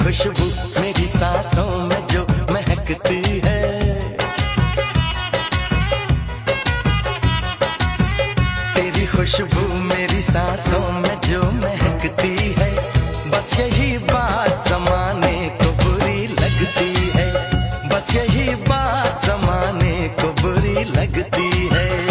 खुशबू मेरी सांसों में जो महकती है, तेरी खुशबू मेरी सांसों में जो महकती है, बस यही बात ज़माने को बुरी लगती है, बस यही बात ज़माने को बुरी लगती है।